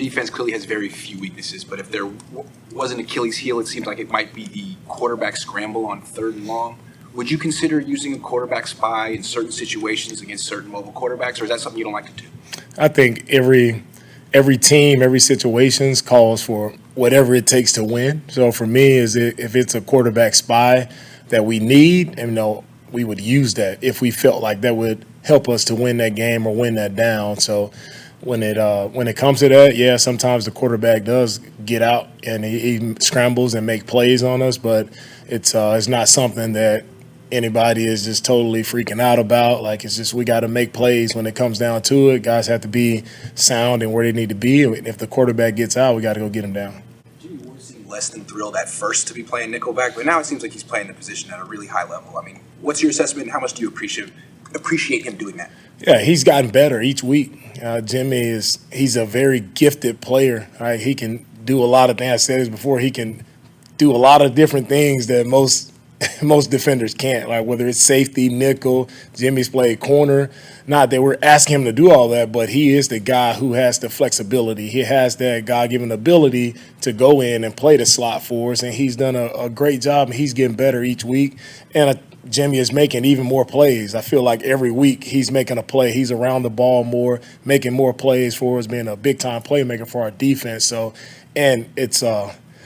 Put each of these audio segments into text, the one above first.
defense clearly has very few weaknesses, but if there was an Achilles heel, it seems like it might be the quarterback scramble on 3rd and long. Would you consider using a quarterback spy in certain situations against certain mobile quarterbacks, or is that something you don't like to do? I think every team, every situation calls for whatever it takes to win. So for me, if it's a quarterback spy that we need, and we would use that if we felt like that would help us to win that game or win that down. So when it comes to that, yeah, sometimes the quarterback does get out and he scrambles and make plays on us, but it's not something that anybody is just totally freaking out about. Like, it's just we got to make plays when it comes down to it. Guys have to be sound and where they need to be. And if the quarterback gets out, we got to go get him down. Jimmy Ward seemed less than thrilled at first to be playing nickelback, but now it seems like he's playing the position at a really high level. I mean, what's your assessment? How much do you appreciate him doing that? Yeah, he's gotten better each week. Jimmy he's a very gifted player. Right? He can do a lot of things. I said this before. He can do a lot of different things that most defenders can't, like whether it's safety, nickel. Jimmy's played corner. Not that we're asking him to do all that, but he is the guy who has the flexibility. He has that God-given ability to go in and play the slot for us, and he's done a great job, and he's getting better each week. And Jimmy is making even more plays. I feel like every week he's making a play. He's around the ball more, making more plays for us, being a big-time playmaker for our defense. So, and it's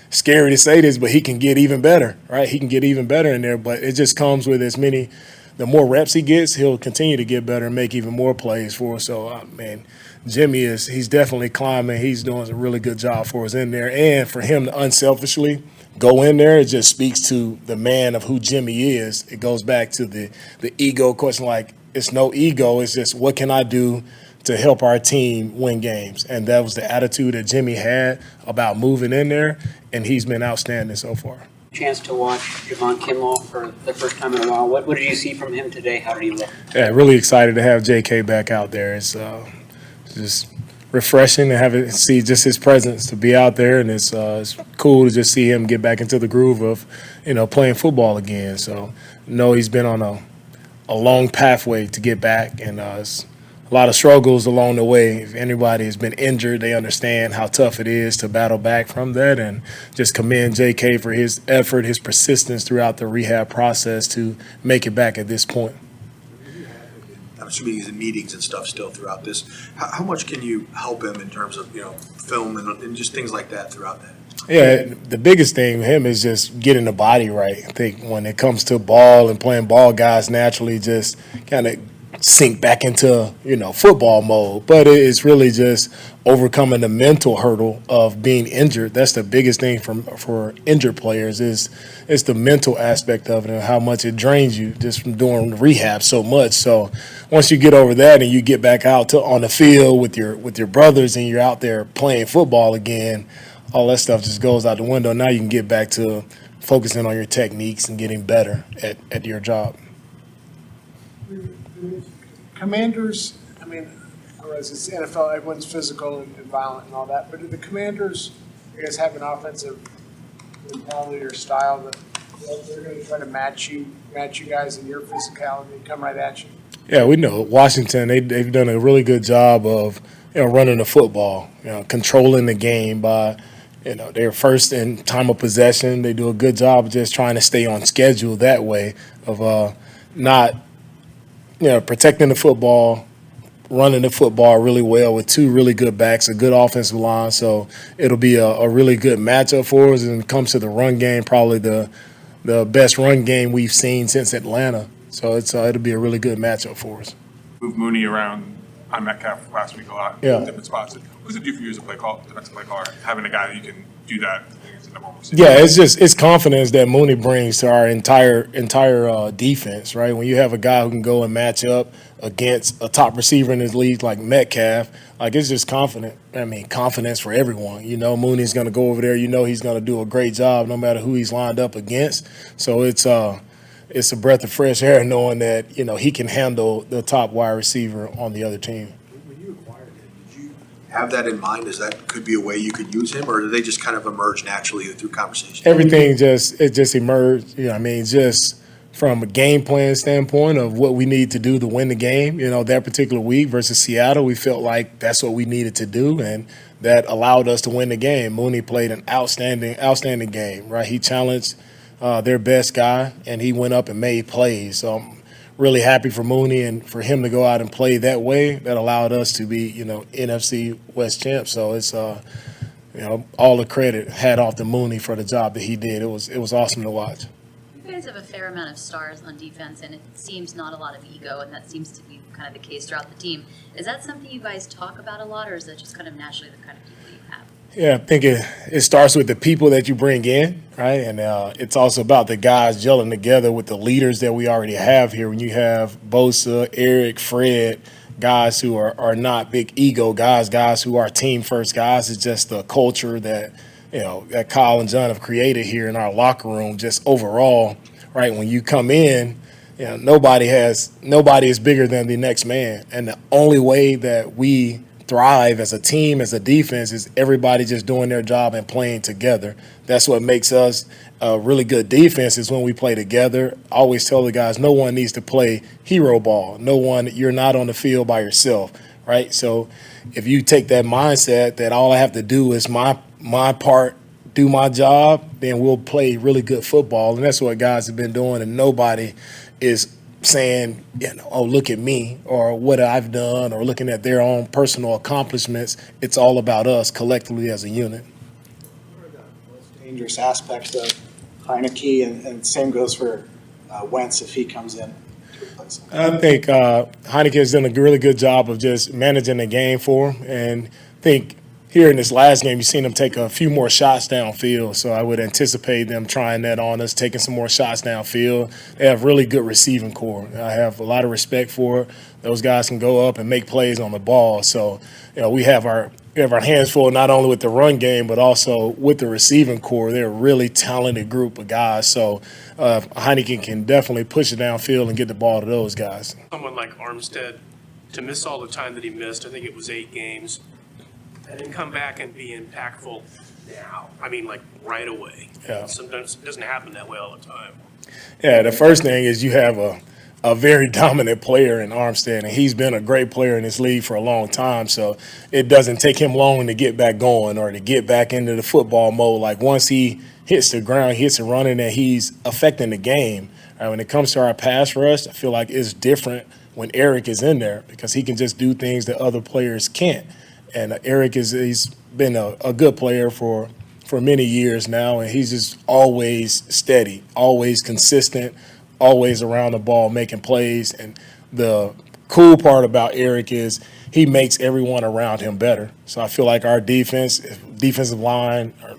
scary to say this, but he can get even better, right? He can get even better in there, but it just comes with the more reps he gets, he'll continue to get better and make even more plays for us. So, man, Jimmy he's definitely climbing. He's doing a really good job for us in there. And for him to unselfishly go in there, it just speaks to the man of who Jimmy is. It goes back to the ego question. Like, it's no ego. It's just, what can I do to help our team win games? And that was the attitude that Jimmy had about moving in there, and he's been outstanding so far. Chance to watch Javon Kinlaw for the first time in a while. What did you see from him today? How did he look? Yeah, really excited to have JK back out there. It's just refreshing to see just his presence, to be out there, and it's cool to just see him get back into the groove of playing football again. So he's been on a long pathway to get back, and it's a lot of struggles along the way. If anybody has been injured, they understand how tough it is to battle back from that, and just commend JK for his effort, his persistence throughout the rehab process to make it back at this point. I'm assuming he's in meetings and stuff still throughout this. How much can you help him in terms of film and just things like that throughout that? Yeah, the biggest thing with him is just getting the body right. I think when it comes to ball and playing ball, guys naturally just kind of sink back into football mode, but it's really just overcoming the mental hurdle of being injured. That's the biggest thing for injured players is the mental aspect of it and how much it drains you just from doing rehab so much. So once you get over that and you get back out on the field with your brothers and you're out there playing football again, all that stuff just goes out the window. Now you can get back to focusing on your techniques and getting better at your job. Commanders, I mean, whereas it's the NFL, everyone's physical and violent and all that, but do the Commanders, I guess, have an offensive mentality or style that they're going to try to match you guys in your physicality and come right at you? Yeah, we know Washington, they've done a really good job of running the football, controlling the game by they're first in time of possession. They do a good job of just trying to stay on schedule that way of not protecting the football, running the football really well with two really good backs, a good offensive line. So it'll be a really good matchup for us. And when it comes to the run game, probably the best run game we've seen since Atlanta. So it'll be a really good matchup for us. Moved Mooney around on Metcalf last week a lot, different spots. What does it do for you as a defensive play caller, having a guy that you can do that? Yeah, it's confidence that Mooney brings to our entire defense, right? When you have a guy who can go and match up against a top receiver in his league like Metcalf, it's just confidence for everyone. Mooney's going to go over there. He's going to do a great job no matter who he's lined up against. So it's a breath of fresh air knowing that he can handle the top wide receiver on the other team. Have that in mind? Is that could be a way you could use him, or do they just kind of emerge naturally through conversation? Everything just emerged. Just from a game plan standpoint of what we need to do to win the game. That particular week versus Seattle, we felt like that's what we needed to do, and that allowed us to win the game. Mooney played an outstanding game, right? He challenged their best guy, and he went up and made plays. So I'm really happy for Mooney and for him to go out and play that way. That allowed us to be, NFC West champs. So it's, all the credit hat off to Mooney for the job that he did. It was awesome to watch. You guys have a fair amount of stars on defense, and it seems not a lot of ego, and that seems to be kind of the case throughout the team. Is that something you guys talk about a lot, or is that just kind of naturally the kind of people you have? Yeah, I think it starts with the people that you bring in, right? And it's also about the guys gelling together with the leaders that we already have here. When you have Bosa, Eric, Fred, guys who are not big ego guys who are team first guys, it's just the culture that that Kyle and John have created here in our locker room, just overall, right? When you come in, nobody is bigger than the next man. And the only way that we thrive as a team, as a defense, is everybody just doing their job and playing together. That's what makes us a really good defense, is when we play together. I always tell the guys, no one needs to play hero ball. You're not on the field by yourself, right? So if you take that mindset that all I have to do is my part, do my job, then we'll play really good football. And that's what guys have been doing, and nobody is saying, oh, look at me, or what I've done, or looking at their own personal accomplishments. It's all about us collectively as a unit. What are the most dangerous aspects of Heineke, and same goes for Wentz if he comes in to replace him? I think Heineke has done a really good job of just managing the game for him, and I think here in this last game, you've seen them take a few more shots downfield, so I would anticipate them trying that on us, taking some more shots downfield. They have really good receiving core. I have a lot of respect for it. Those guys can go up and make plays on the ball. So, we have our hands full not only with the run game, but also with the receiving core. They're a really talented group of guys. So Heineken can definitely push it downfield and get the ball to those guys. Someone like Armstead, to miss all the time that he missed, I think it was 8 games, and then come back and be impactful now. I mean, like right away. Yeah. Sometimes it doesn't happen that way all the time. Yeah, the first thing is you have a very dominant player in Armstead, and he's been a great player in this league for a long time, so it doesn't take him long to get back going or to get back into the football mode. Like, once he hits the ground, he hits it running, and he's affecting the game. When it comes to our pass rush, I feel like it's different when Eric is in there, because he can just do things that other players can't. And Eric he's been a good player for many years now, and he's just always steady, always consistent, always around the ball making plays. And the cool part about Eric is he makes everyone around him better. So I feel like our defensive line, our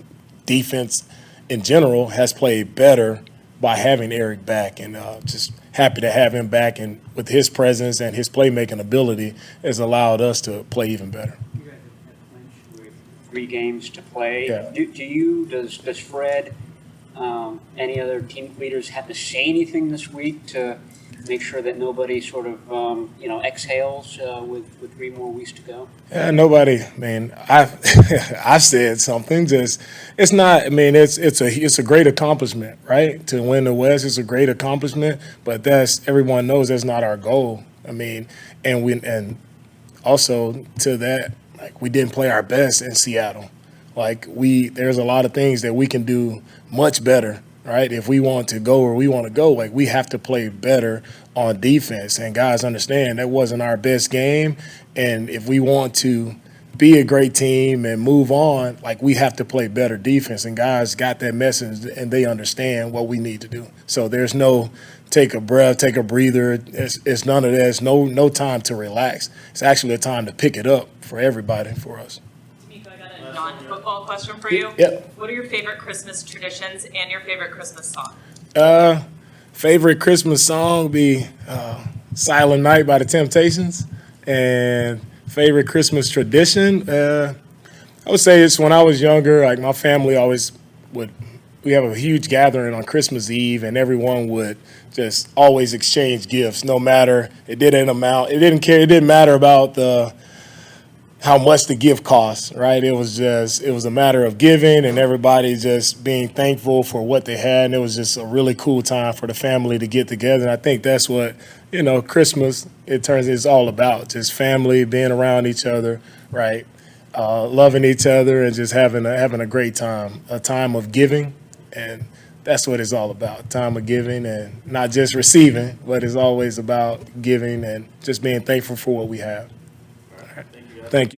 defense in general, has played better by having Eric back, and just happy to have him back. And with his presence and his playmaking ability, has allowed us to play even better. 3 games to play. Yeah. Does Fred, any other team leaders have to say anything this week to make sure that nobody sort of, exhales with 3 more weeks to go? Yeah, nobody. I mean, I said something. Just it's not. I mean, it's a great accomplishment, right? To win the West is a great accomplishment, but everyone knows that's not our goal. I mean, and also to that, like, we didn't play our best in Seattle. Like, there's a lot of things that we can do much better, right? If we want to go where we want to go, like, we have to play better on defense. And guys understand that wasn't our best game. And if we want to be a great team and move on, like, we have to play better defense. And guys got that message, and they understand what we need to do. So there's no take a breath, take a breather. It's none of that. It's no time to relax. It's actually a time to pick it up for everybody, for us. DeMeco, I got a non-football question for you. Yep. What are your favorite Christmas traditions and your favorite Christmas song? Favorite Christmas song would be Silent Night by the Temptations. And favorite Christmas tradition, I would say it's when I was younger, like, my family always we have a huge gathering on Christmas Eve, and everyone would just always exchange gifts, no matter, it didn't matter about how much the gift cost, right? It was a matter of giving, and everybody just being thankful for what they had. And it was just a really cool time for the family to get together. And I think that's what, Christmas, it's all about, just family, being around each other, right? loving each other and just having a great time, a time of giving, and that's what it's all about, a time of giving and not just receiving, but it's always about giving and just being thankful for what we have. Thank you.